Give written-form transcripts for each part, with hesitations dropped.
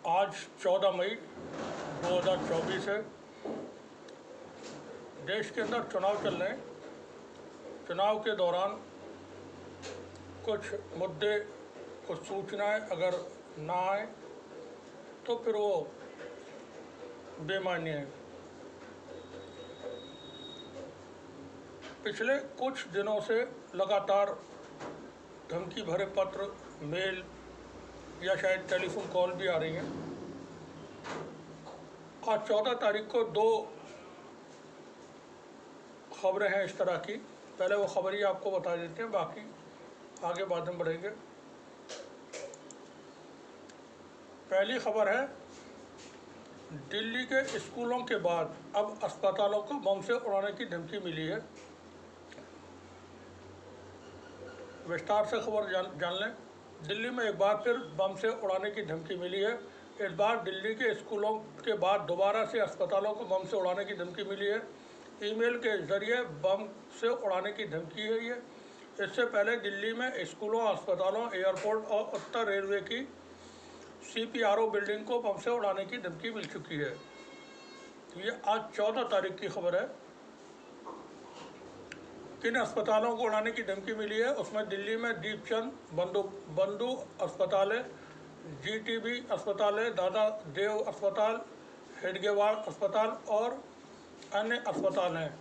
आज 14 मई 2024 है। देश के अंदर चुनाव चल रहे हैं। चुनाव के दौरान कुछ मुद्दे, कुछ सूचनाएं अगर ना आए तो फिर वो बेमानी है। पिछले कुछ दिनों से लगातार धमकी भरे पत्र, मेल या शायद टेलीफोन कॉल भी आ रही हैं। आज 14 तारीख को 2 खबरें हैं इस तरह की। पहले वो खबर ही आपको बता देते हैं, बाकी आगे बाद में बढ़ेंगे। पहली खबर है, दिल्ली के स्कूलों के बाद अब अस्पतालों को बम से उड़ाने की धमकी मिली है। विस्तार से खबर जान लें। दिल्ली में एक बार फिर बम से उड़ाने की धमकी मिली है। इस बार दिल्ली के स्कूलों के बाद दोबारा से अस्पतालों को बम से उड़ाने की धमकी मिली है। ईमेल के जरिए बम से उड़ाने की धमकी है ये। इससे पहले दिल्ली में स्कूलों, अस्पतालों, एयरपोर्ट और उत्तर रेलवे की CPRO बिल्डिंग को बम से उड़ाने की धमकी मिल चुकी है। ये आज 14 तारीख की खबर है। किन अस्पतालों को उड़ाने की धमकी मिली है, उसमें दिल्ली में दीपचंद बंधु अस्पताल है, GTB अस्पताल है, दादा देव अस्पताल, हेडगेवार अस्पताल और अन्य अस्पताल हैं।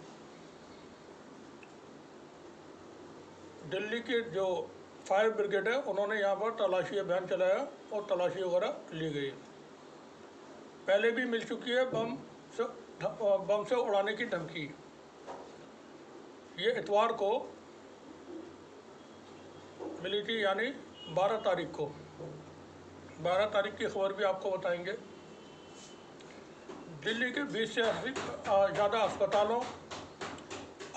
दिल्ली के जो फायर ब्रिगेड है उन्होंने यहाँ पर तलाशी अभियान चलाया और तलाशी वगैरह ली गई। पहले भी मिल चुकी है बम से उड़ाने की धमकी। ये इतवार को मिली थी, यानी 12 तारीख को। 12 तारीख की खबर भी आपको बताएंगे। दिल्ली के 20 से 80 ज़्यादा अस्पतालों,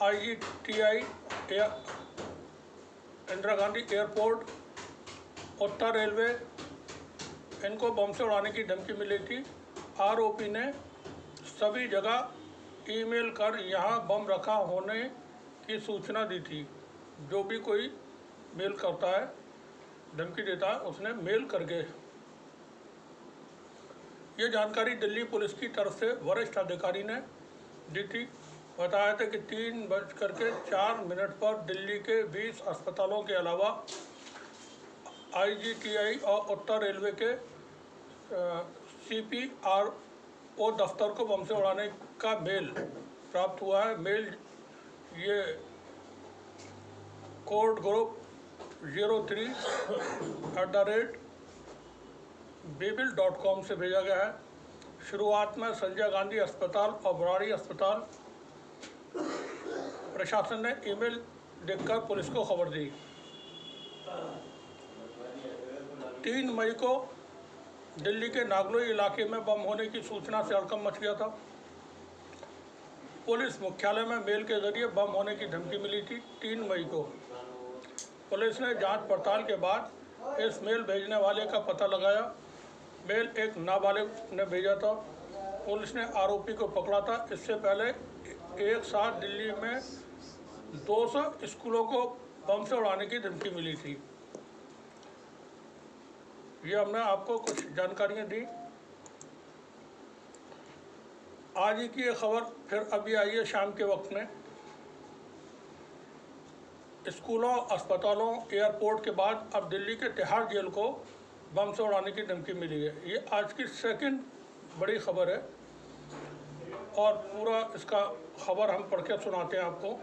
IGTI, इंदिरा गांधी एयरपोर्ट, उत्तर रेलवे, इनको बम से उड़ाने की धमकी मिली थी। आरोपी ने सभी जगह ईमेल कर यहाँ बम रखा होने की सूचना दी थी। जो भी कोई मेल करता है, धमकी देता है, उसने मेल करके। ये जानकारी दिल्ली पुलिस की तरफ से वरिष्ठ अधिकारी ने दी थी। बताया था कि 3:04 पर दिल्ली के 20 अस्पतालों के अलावा IGTI और उत्तर रेलवे के CPRO दफ्तर को बम से उड़ाने का मेल प्राप्त हुआ है। मेल ये कोड ग्रुप 03@babel.com से भेजा गया है। शुरुआत में संजय गांधी अस्पताल और बराड़ी अस्पताल प्रशासन ने ईमेल देखकर पुलिस को खबर दी। 3 मई को दिल्ली के नागलोई इलाके में बम होने की सूचना से हड़कंप मच गया था। पुलिस मुख्यालय में मेल के जरिए बम होने की धमकी मिली थी। 3 मई को पुलिस ने जांच पड़ताल के बाद इस मेल भेजने वाले का पता लगाया। मेल एक नाबालिग ने भेजा था। पुलिस ने आरोपी को पकड़ा था। इससे पहले एक साथ दिल्ली में 200 स्कूलों को बम से उड़ाने की धमकी मिली थी। ये हमने आपको कुछ जानकारियाँ दी। आज ही की ये खबर फिर अभी आई है शाम के वक्त में। स्कूलों, अस्पतालों, एयरपोर्ट के बाद अब दिल्ली के तिहाड़ जेल को बम से उड़ाने की धमकी मिली है। ये आज की सेकंड बड़ी खबर है और पूरा इसका खबर हम पढ़ के सुनाते हैं आपको।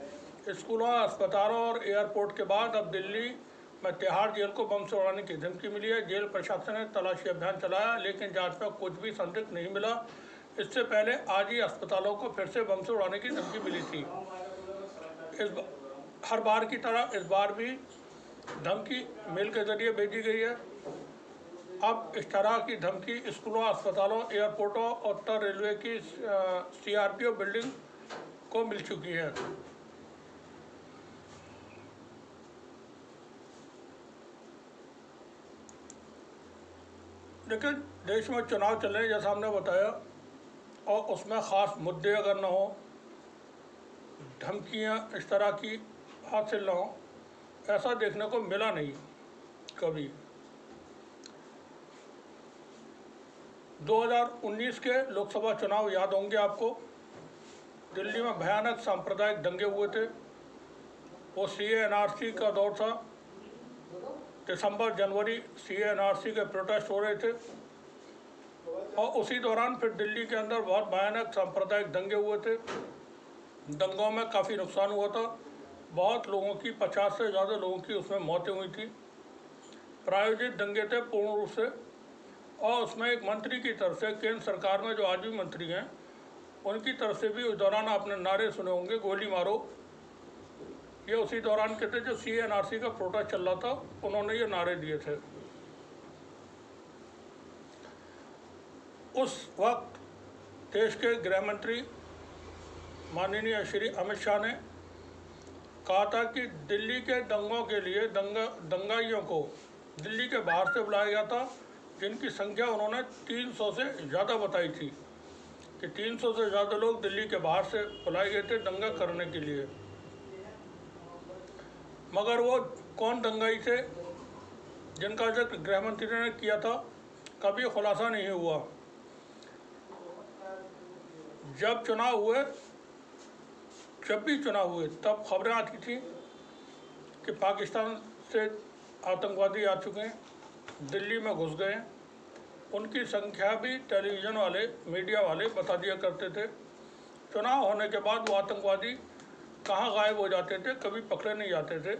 स्कूलों, अस्पतालों और एयरपोर्ट के बाद अब दिल्ली में तिहाड़ जेल को बम से उड़ाने की धमकी मिली है। जेल प्रशासन ने तलाशी अभियान चलाया, लेकिन जांच में कुछ भी संदिग्ध नहीं मिला। इससे पहले आज ही अस्पतालों को फिर से बम से उड़ाने की धमकी मिली थी। हर बार की तरह इस बार भी धमकी मेल के जरिए भेजी गई है। अब इस तरह की धमकी स्कूलों, अस्पतालों, एयरपोर्टों और उत्तर रेलवे की CRPO बिल्डिंग को मिल चुकी है। लेकिन देश में चुनाव चल रहे हैं, जैसा हमने बताया, और उसमें ख़ास मुद्दे अगर न हो, धमकियां इस तरह की हासिल न हो, ऐसा देखने को मिला नहीं कभी। 2019 के लोकसभा चुनाव याद होंगे आपको। दिल्ली में भयानक सांप्रदायिक दंगे हुए थे। वो CA/NRC का दौर था। दिसंबर जनवरी CA/NRC के प्रोटेस्ट हो रहे थे और उसी दौरान फिर दिल्ली के अंदर बहुत भयानक सांप्रदायिक दंगे हुए थे। दंगों में काफ़ी नुकसान हुआ था। बहुत लोगों की, 50 से ज़्यादा लोगों की उसमें मौतें हुई थी। प्रायोजित दंगे थे पूर्ण रूप से। और उसमें एक मंत्री की तरफ से, केंद्र सरकार में जो आज भी मंत्री हैं, उनकी तरफ से भी उस दौरान आपने नारे सुने होंगे, गोली मारो। ये उसी दौरान के थे जो CA/NRC का प्रोटेस्ट चल रहा था, उन्होंने ये नारे दिए थे। उस वक्त देश के गृह मंत्री माननीय श्री अमित शाह ने कहा था कि दिल्ली के दंगों के लिए दंगाइयों को दिल्ली के बाहर से बुलाया गया था, जिनकी संख्या उन्होंने 300 से ज़्यादा बताई थी कि 300 से ज़्यादा लोग दिल्ली के बाहर से बुलाए गए थे दंगा करने के लिए। मगर वो कौन दंगाई थे जिनका जिक्र गृह मंत्री ने किया था, कभी खुलासा नहीं हुआ। जब भी चुनाव हुए तब खबरें आती थी कि पाकिस्तान से आतंकवादी आ चुके हैं, दिल्ली में घुस गए हैं। उनकी संख्या भी टेलीविज़न वाले, मीडिया वाले बता दिया करते थे। चुनाव होने के बाद वो आतंकवादी कहाँ गायब हो जाते थे, कभी पकड़े नहीं जाते थे।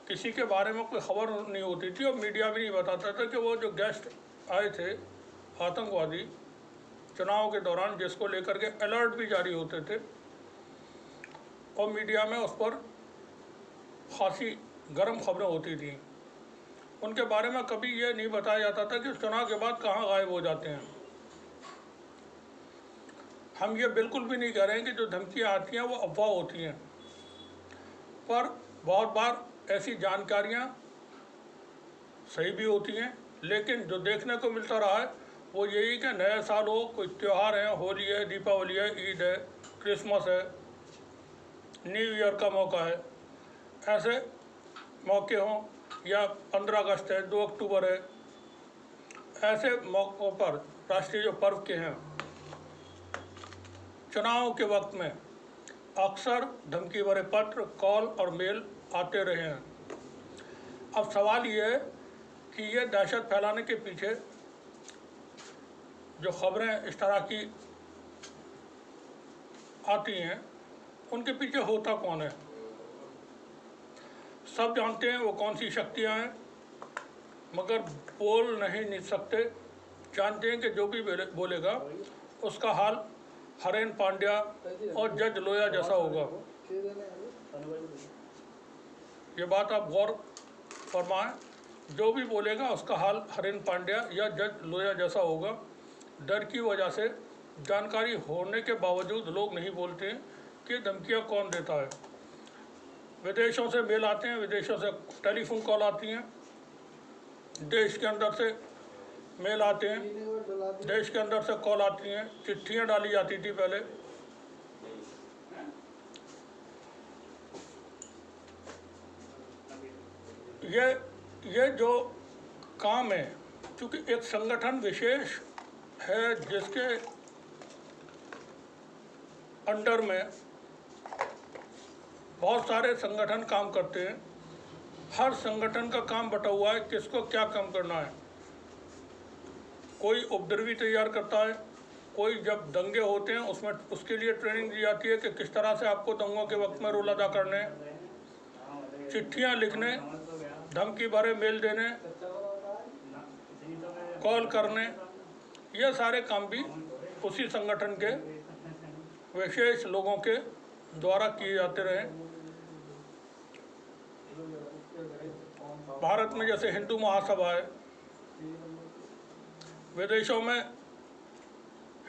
किसी के बारे में कोई खबर नहीं होती थी और मीडिया भी नहीं बताता था कि वो जो गेस्ट आए थे आतंकवादी चुनाव के दौरान, जिसको लेकर के अलर्ट भी जारी होते थे और मीडिया में उस पर खासी गर्म खबरें होती थी, उनके बारे में कभी ये नहीं बताया जाता था कि चुनाव के बाद कहाँ गायब हो जाते हैं। हम ये बिल्कुल भी नहीं कह रहे हैं कि जो धमकियाँ आती हैं वो अफवाह होती हैं, पर बहुत बार ऐसी जानकारियाँ सही भी होती हैं। लेकिन जो देखने को मिलता रहा है वो यही कि नया साल हो, कोई त्यौहार है, होली है, दीपावली है, ईद है, क्रिसमस है, न्यू ईयर का मौका है, ऐसे मौके हों, या 15 अगस्त है, 2 अक्टूबर है, ऐसे मौक़ों पर राष्ट्रीय जो पर्व के हैं, चुनाव के वक्त में अक्सर धमकी भरे पत्र, कॉल और मेल आते रहे हैं। अब सवाल ये है कि ये दहशत फैलाने के पीछे जो खबरें इस तरह की आती हैं, उनके पीछे होता कौन है? सब जानते हैं वो कौन सी शक्तियां हैं, मगर बोल नहीं सकते। जानते हैं कि जो भी बोलेगा उसका हाल हरेन पांड्या और जज लोया जैसा होगा। ये बात आप गौर फरमाएं, जो भी बोलेगा उसका हाल हरेन पांड्या या जज लोया जैसा होगा। डर की वजह से, जानकारी होने के बावजूद लोग नहीं बोलते हैं कि धमकियाँ कौन देता है। विदेशों से मेल आते हैं, विदेशों से टेलीफोन कॉल आती हैं, देश के अंदर से मेल आते हैं, देश के अंदर से कॉल आती हैं, चिट्ठियाँ डाली जाती थी पहले। ये जो काम है, क्योंकि एक संगठन विशेष है जिसके अंडर में बहुत सारे संगठन काम करते हैं। हर संगठन का काम बटा हुआ है किसको क्या काम करना है। कोई उपद्रवी तैयार करता है, कोई जब दंगे होते हैं उसमें उसके लिए ट्रेनिंग दी जाती है कि किस तरह से आपको दंगों के वक्त में रोल अदा करने, चिट्ठियाँ लिखने, धमकी भरे मेल देने, कॉल करने, ये सारे काम भी उसी संगठन के विशेष लोगों के द्वारा किए जाते रहे। भारत में जैसे हिंदू महासभा है, विदेशों में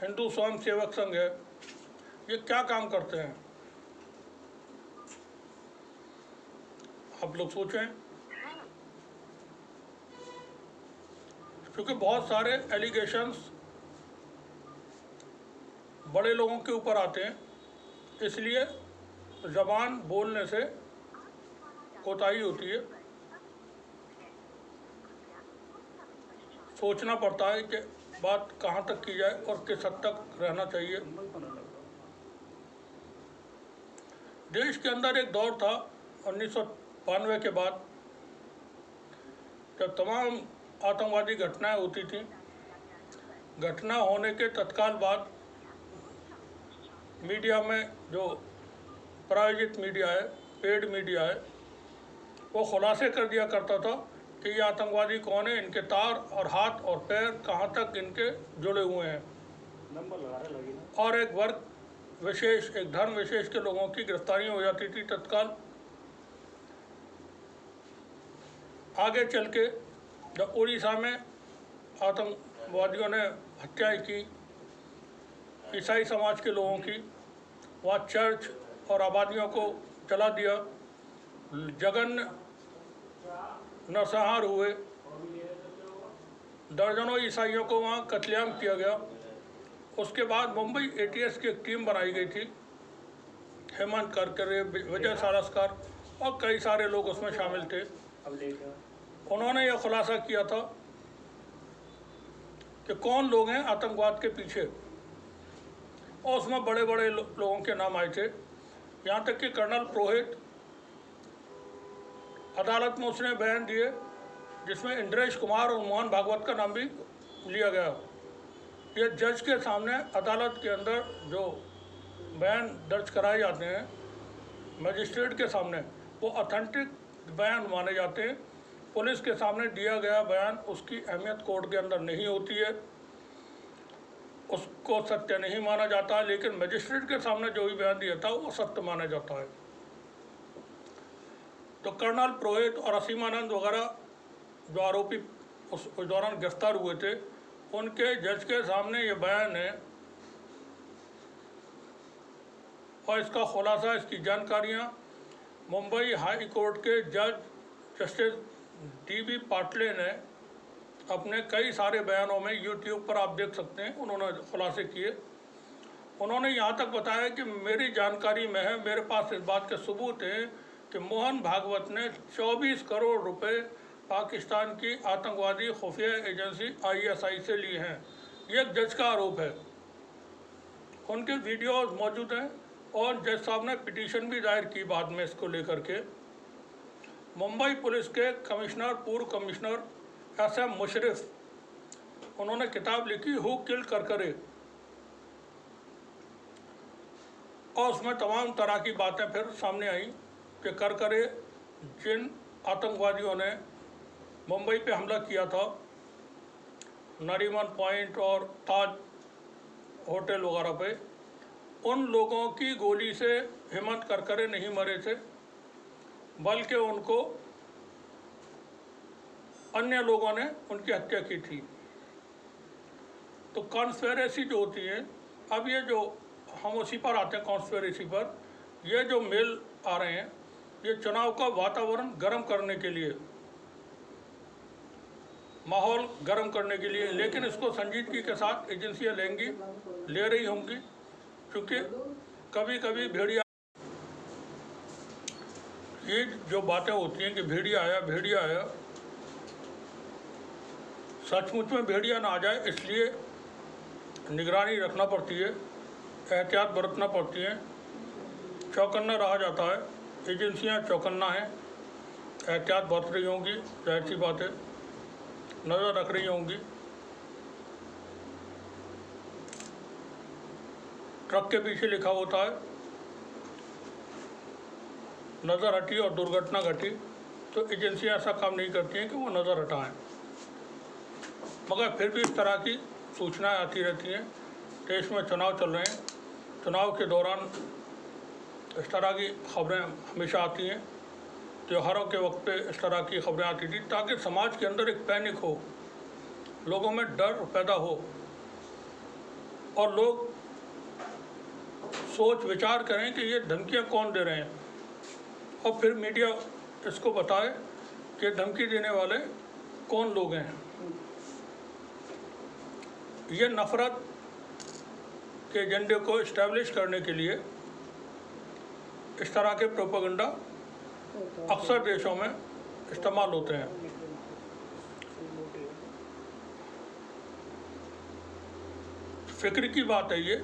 हिंदू स्वयं सेवक संघ है, ये क्या काम करते हैं आप लोग सोचें। क्योंकि बहुत सारे एलिगेशंस बड़े लोगों के ऊपर आते हैं, इसलिए ज़बान बोलने से कोताही होती है। सोचना पड़ता है कि बात कहाँ तक की जाए और किस हद तक रहना चाहिए। देश के अंदर एक दौर था 1992 के बाद, जब तमाम आतंकवादी घटनाएं होती थी। घटना होने के तत्काल बाद मीडिया में, जो प्रायोजित मीडिया है, पेड मीडिया है, वो खुलासे कर दिया करता था कि ये आतंकवादी कौन है, इनके तार और हाथ और पैर कहाँ तक इनके जुड़े हुए हैं, और एक वर्ग विशेष, एक धर्म विशेष के लोगों की गिरफ्तारी हो जाती थी तत्काल। आगे चल के जब उड़ीसा में आतंकवादियों ने हत्याएं की ईसाई समाज के लोगों की, वहाँ चर्च और आबादियों को जला दिया, जघन्य नरसंहार हुए, दर्जनों ईसाइयों को वहाँ कत्लेआम किया गया। उसके बाद मुंबई एटीएस की एक टीम बनाई गई थी, हेमंत करकरे, विजय सारस्कर और कई सारे लोग उसमें शामिल थे। उन्होंने यह खुलासा किया था कि कौन लोग हैं आतंकवाद के पीछे, और उसमें बड़े बड़े लोगों के नाम आए थे। यहाँ तक कि कर्नल पुरोहित, अदालत में उसने बयान दिए जिसमें इंद्रेश कुमार और मोहन भागवत का नाम भी लिया गया। ये जज के सामने, अदालत के अंदर जो बयान दर्ज कराए जाते हैं मजिस्ट्रेट के सामने, वो ऑथेंटिक बयान माने जाते हैं। पुलिस के सामने दिया गया बयान, उसकी अहमियत कोर्ट के अंदर नहीं होती है, उसको सत्य नहीं माना जाता, लेकिन मजिस्ट्रेट के सामने जो भी बयान दिया था वो सत्य माना जाता है। तो कर्नल पुरोहित और असीमानंद वगैरह जो आरोपी उस दौरान गिरफ्तार हुए थे, उनके जज के सामने ये बयान है, और इसका खुलासा, इसकी जानकारियाँ मुंबई हाई कोर्ट के जज जस्टिस DB पाटले ने अपने कई सारे बयानों में, यूट्यूब पर आप देख सकते हैं, उन्होंने खुलासे किए। उन्होंने यहाँ तक बताया कि मेरी जानकारी में है, मेरे पास इस बात के सबूत हैं कि मोहन भागवत ने 24 करोड़ रुपए पाकिस्तान की आतंकवादी खुफिया एजेंसी ISI से लिए हैं। ये एक जज का आरोप है। उनके वीडियोस मौजूद हैं, और जज साहब ने पिटीशन भी दायर की बाद में इसको लेकर के। मुंबई पुलिस के कमिश्नर, पूर्व कमिश्नर SM मुशर्रफ, उन्होंने किताब लिखी हु किल्ड करकरे, और उसमें तमाम तरह की बातें फिर सामने आई कि करकरे, जिन आतंकवादियों ने मुंबई पे हमला किया था, नरीमन पॉइंट और ताज होटल वगैरह पे, उन लोगों की गोली से हेमंत करकरे नहीं मरे थे, बल्कि उनको अन्य लोगों ने उनकी हत्या की थी। तो कॉन्स्पिरेसी जो होती है, अब ये जो हम उसी पर आते हैं कॉन्स्पिरेसी पर, ये जो मेल आ रहे हैं, ये चुनाव का वातावरण गर्म करने के लिए, माहौल गर्म करने के लिए, लेकिन इसको संजीदगी के साथ एजेंसियां लेंगी, ले रही होंगी, क्योंकि कभी कभी भेड़िया, ये जो बातें होती हैं कि भेड़िया आया, सचमुच में भेड़िया ना आ जाए, इसलिए निगरानी रखना पड़ती है, एहतियात बरतना पड़ती है, चौकन्ना रहा जाता है। एजेंसियां चौकन्ना हैं, एहतियात बरत रही होंगी, जाहिर सी बात है, नज़र रख रही होंगी। ट्रक के पीछे लिखा होता है नज़र हटी और दुर्घटना घटी, तो एजेंसियां ऐसा काम नहीं करती हैं कि वो नज़र हटाएं, मगर फिर भी इस तरह की सूचनाएं आती रहती हैं। देश में चुनाव चल रहे हैं, चुनाव के दौरान इस तरह की खबरें हमेशा आती हैं। त्योहारों के वक्त पे इस तरह की खबरें आती थी, ताकि समाज के अंदर एक पैनिक हो, लोगों में डर पैदा हो, और लोग सोच विचार करें कि ये धमकियां कौन दे रहे हैं, और फिर मीडिया इसको बताए कि धमकी देने वाले कौन लोग हैं। ये नफ़रत के एजेंडे को इस्टेब्लिश करने के लिए इस तरह के प्रोपेगेंडा अक्सर देशों में इस्तेमाल होते हैं। फिक्र की बात है ये,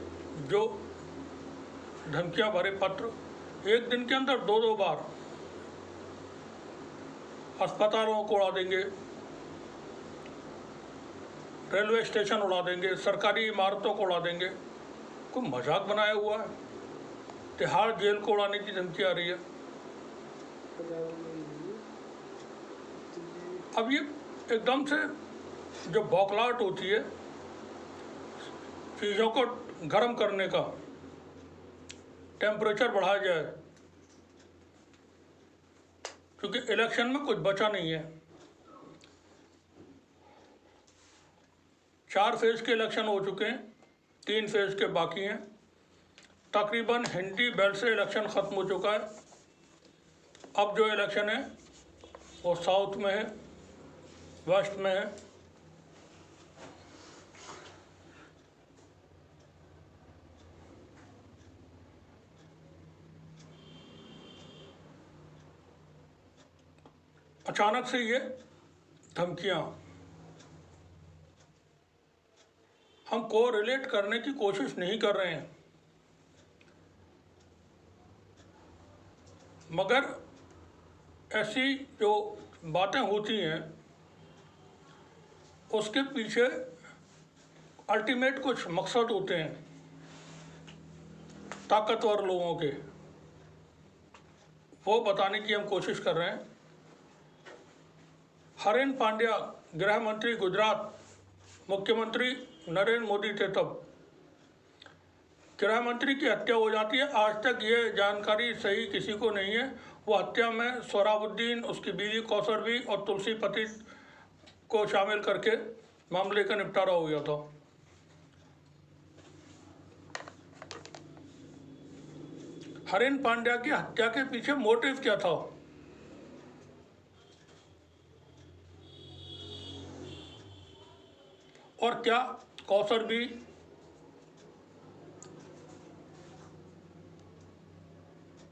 जो धमकियां भरे पत्र एक दिन के अंदर 2-2 बार अस्पतालों को उड़ा देंगे, रेलवे स्टेशन उड़ा देंगे, सरकारी इमारतों को उड़ा देंगे। कोई मजाक बनाया हुआ है? तिहाड़ जेल को उड़ाने की धमकी आ रही है। अब ये एकदम से जो बौखलाहट होती है चीज़ों को गर्म करने का, टेम्परेचर बढ़ाया जाए, क्योंकि इलेक्शन में कुछ बचा नहीं है। 4 फेज के इलेक्शन हो चुके हैं, 3 फेज के बाकी हैं। तकरीबन हिंदी बेल्ट से इलेक्शन ख़त्म हो चुका है। अब जो इलेक्शन है वो साउथ में है, वेस्ट में है। अचानक से ये धमकियाँ, हम को रिलेट करने की कोशिश नहीं कर रहे हैं, मगर ऐसी जो बातें होती हैं उसके पीछे अल्टीमेट कुछ मकसद होते हैं ताकतवर लोगों के, वो बताने की हम कोशिश कर रहे हैं। हरेन पांड्या गृह मंत्री गुजरात, मुख्यमंत्री नरेंद्र मोदी थे तब गृह मंत्री की हत्या हो जाती है। आज तक ये जानकारी सही किसी को नहीं है। वो हत्या में सोहराबुद्दीन, उसकी बीवी कौसरबी और तुलसी पति को शामिल करके मामले का निपटारा हो गया था। हरेन पांड्या की हत्या के पीछे मोटिव क्या था? और क्या कौसरबी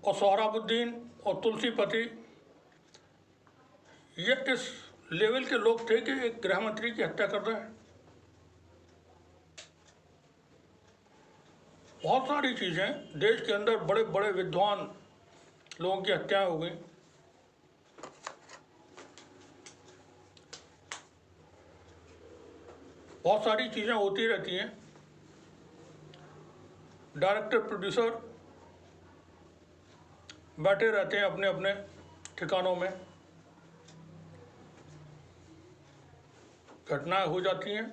और सोहराबुद्दीन और तुलसी पति ये इस लेवल के लोग थे कि एक गृह मंत्री की हत्या कर रहे हैं? बहुत सारी चीज़ें, देश के अंदर बड़े बड़े विद्वान लोगों की हत्याएं हो गई। बहुत सारी चीज़ें होती रहती हैं। डायरेक्टर प्रोड्यूसर बैठे रहते हैं अपने अपने ठिकानों में, घटनाएं हो जाती हैं,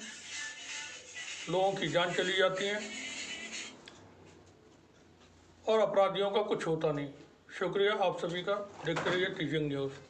लोगों की जान चली जाती हैं और अपराधियों का कुछ होता नहीं। शुक्रिया आप सभी का। देखते रहिए टीजिंग न्यूज़।